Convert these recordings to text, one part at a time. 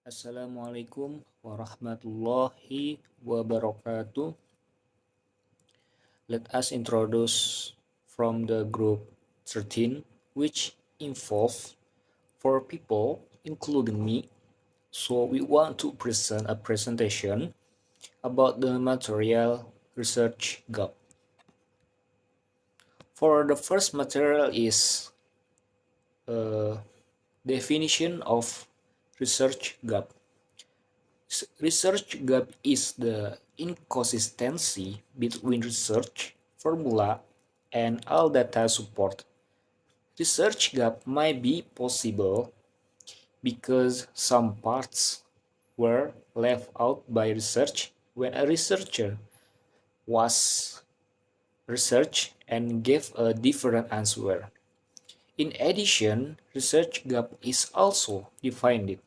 Assalamualaikum warahmatullahi wabarakatuh. Let us introduce from the group 13, which involves four people, including me. So we want to present a presentation about the material research gap. For the first material is a definition of research gap. Research gap is the inconsistency between research formula and all data support. Research gap might be possible because some parts were left out by research when a researcher was research and gave a different answer. In addition, research gap is also defined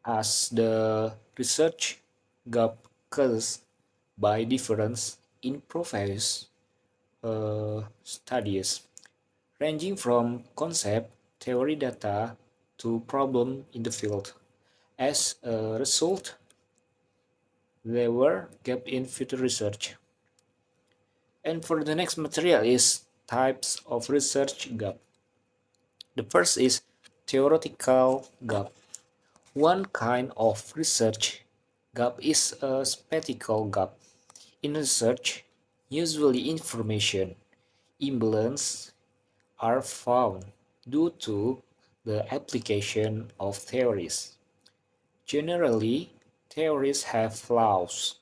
as the research gap caused by difference in previous studies, ranging from concept, theory data, to problem in the field. As a result, there were gaps in future research. And for the next material is types of research gap. The first is theoretical gap. One kind of research gap is a spectacle gap. In research, usually information imbalance are found due to the application of theories. Generally, theories have flaws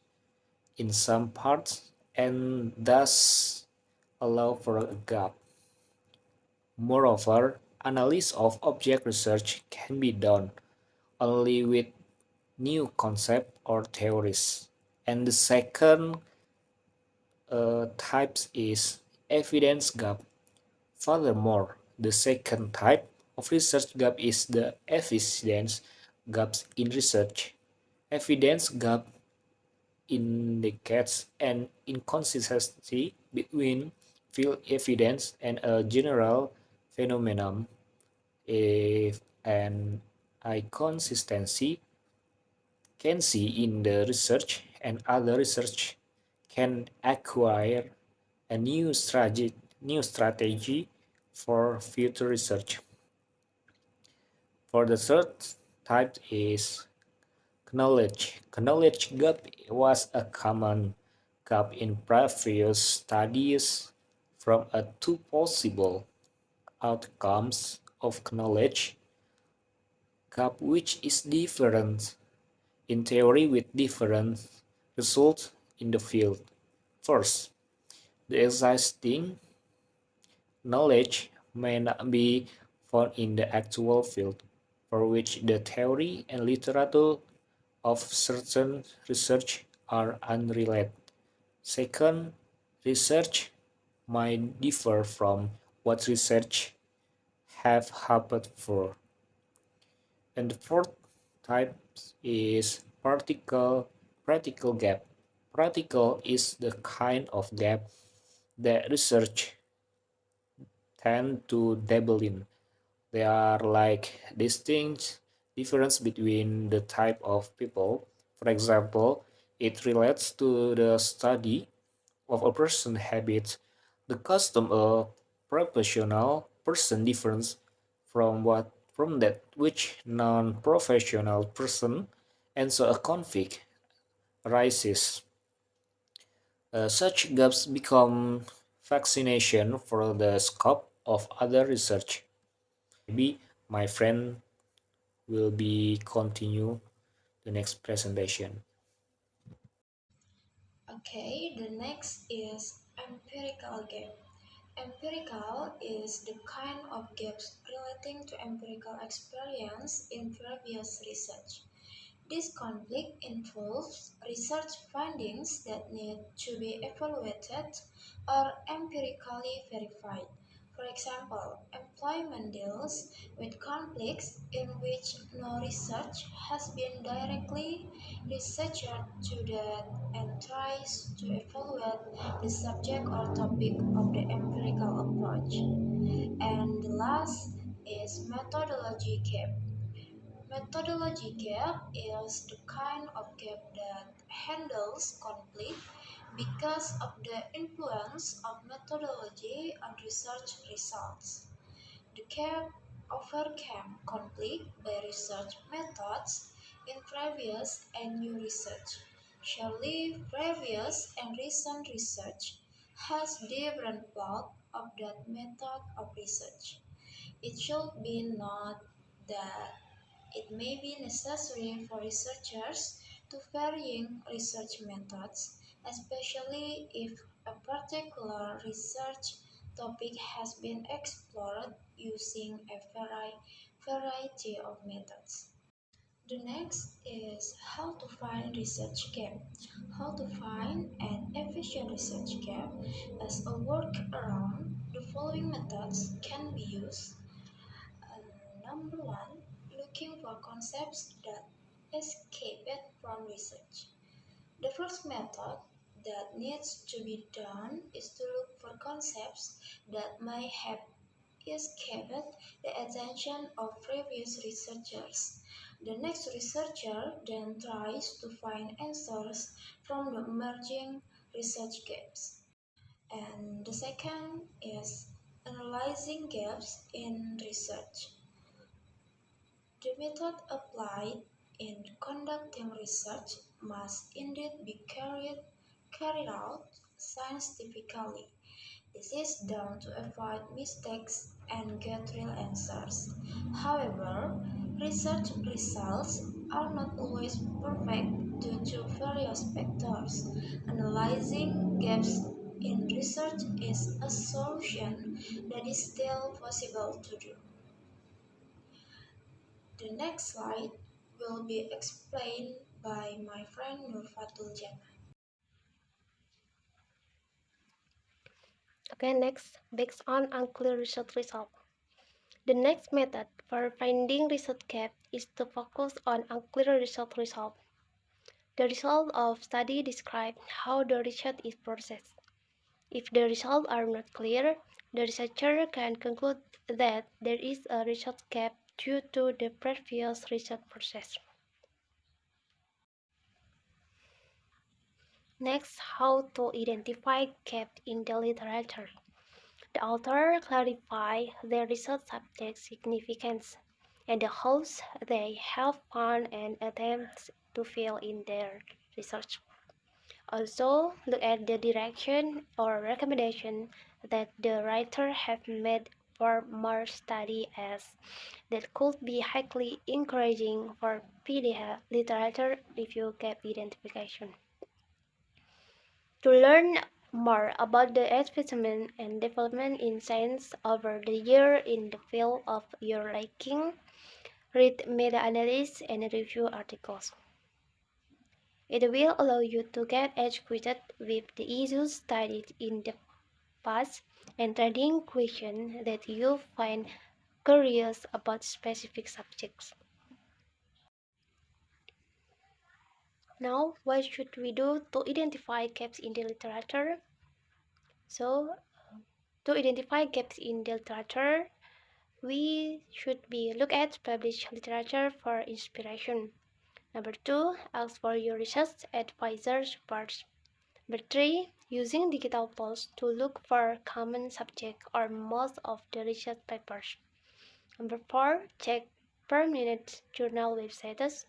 in some parts and thus allow for a gap. Moreover, analysis of object research can be done only with new concepts or theories. And the second type is evidence gap. Furthermore, the second type of research gap is the evidence gaps in research. Evidence gap indicates an inconsistency between field evidence and a general phenomenon. If an inconsistency can see in the research and other research can acquire a new strategy for future research. For the third type is knowledge. Knowledge gap was a common gap in previous studies from two possible outcomes of knowledge gap which is different in theory with different results in the field. First, the existing knowledge may not be found in the actual field, for which the theory and literature of certain research are unrelated. Second, research might differ from what research have happened for. And the fourth type is practical gap. Practical is the kind of gap that research tend to dabble in. There are like distinct difference between the type of people. For example, it relates to the study of a person habits, the custom a professional person difference from that which non-professional person, and so a conflict arises. Such gaps become fascination for the scope of other research. Maybe my friend will be continue the next presentation. Okay, the next is empirical gap. Empirical is the kind of gaps relating to empirical experience in previous research. This conflict involves research findings that need to be evaluated or empirically verified. For example, employment deals with conflicts in which no research has been directly researched to that and tries to evaluate the subject or topic of the empirical approach. And the last is methodology gap. Methodology gap is the kind of gap that handles conflict because of the influence of methodology on research results. The gap overcame conflict by research methods in previous and new research. Surely, previous and recent research has different part of that method of research. It should be noted that it may be necessary for researchers to varying research methods, especially if a particular research topic has been explored using a variety of methods. The next is how to find research gap. How to find an efficient research gap as a workaround. The following methods can be used. Number one, looking for concepts that escape from research. The first method that needs to be done is to look for concepts that may have escaped the attention of previous researchers. The next researcher then tries to find answers from the emerging research gaps. And the second is analyzing gaps in research. The method applied in conducting research must indeed be carried out scientifically. This is done to avoid mistakes and get real answers. However, research results are not always perfect due to various factors. Analyzing gaps in research is a solution that is still possible to do. The next slide will be explained by my friend Nurfatul Jannah. Okay, next, based on unclear research result. The next method for finding research gap is to focus on unclear research result. The result of study describe how the research is processed. If the results are not clear, the researcher can conclude that there is a research gap due to the previous research process. Next, how to identify gaps in the literature. The author clarifies their research subject significance and the holes they have found and attempts to fill in their research. Also, look at the direction or recommendation that the writer have made for more study as that could be highly encouraging for PDF literature review gap identification. To learn more about the advancement and development in science over the year in the field of your liking, read meta-analysis and review articles. It will allow you to get educated with the issues studied in the past and trending questions that you find curious about specific subjects. Now, what should we do to identify gaps in the literature? So, to identify gaps in the literature, we should be look at published literature for inspiration. Number 2, ask for your research advisor support. Number 3, using digital tools to look for common subject or most of the research papers. Number 4, check permanent journal websites.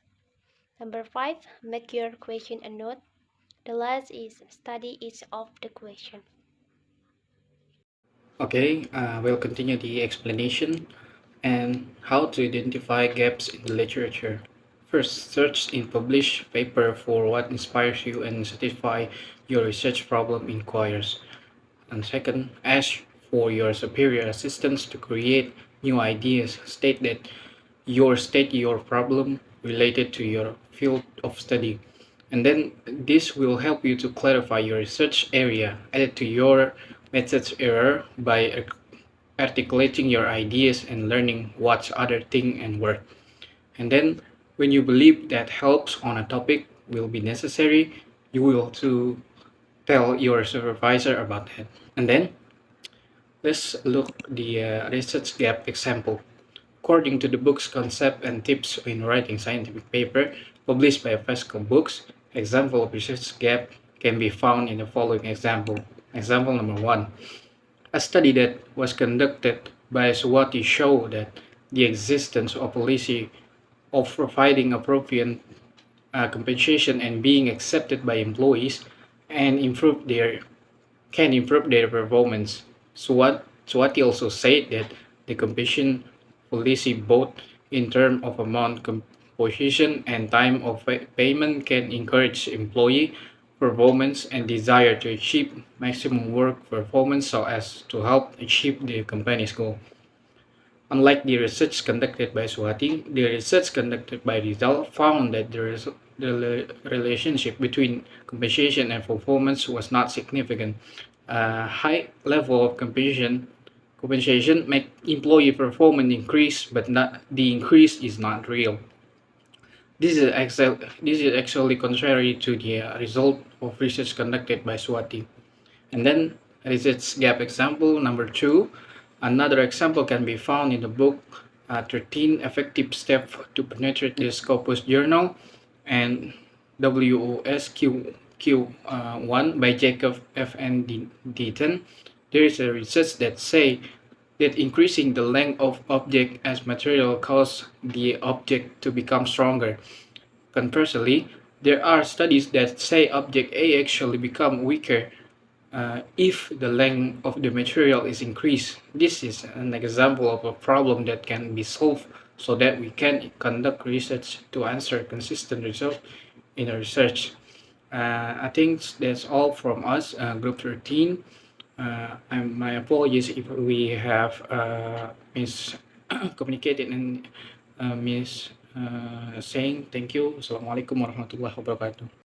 Number 5, make your question a note. The last is study each of the question. Okay, we'll continue the explanation and how to identify gaps in the literature. First, search in published paper for what inspires you and satisfy your research problem inquires. And second, ask for your superior assistants to create new ideas. State your problem related to your field of study. And then this will help you to clarify your research area, add to your methods error by articulating your ideas and learning what's other thing and work. And then when you believe that helps on a topic will be necessary, you will to tell your supervisor about that. And then let's look the research gap example. According to the book's concept and tips in writing scientific paper published by Fasco Books, example of research gap can be found in the following example. Example number 1. A study that was conducted by Swati showed that the existence of a policy of providing appropriate compensation and being accepted by employees and can improve their performance. Swati also said that the compensation policy, both in terms of amount composition and time of payment, can encourage employee performance and desire to achieve maximum work performance so as to help achieve the company's goal. Unlike the research conducted by Swati, the research conducted by Rizal found that the relationship between compensation and performance was not significant. A high level of compensation make employee performance increase, but the increase is not real. This is actually contrary to the result of research conducted by Swati. And then research gap example number 2. Another example can be found in the book 13 Effective Steps to Penetrate the Scopus Journal and WOSQ1 by Jacob F. N. Deaton. There is a research that say that increasing the length of object as material causes the object to become stronger. Conversely, there are studies that say object A actually become weaker if the length of the material is increased. This is an example of a problem that can be solved so that we can conduct research to answer consistent results in a research. I think that's all from us, Group 13. My apologies if we have miscommunicated and saying thank you. Assalamualaikum warahmatullahi wabarakatuh.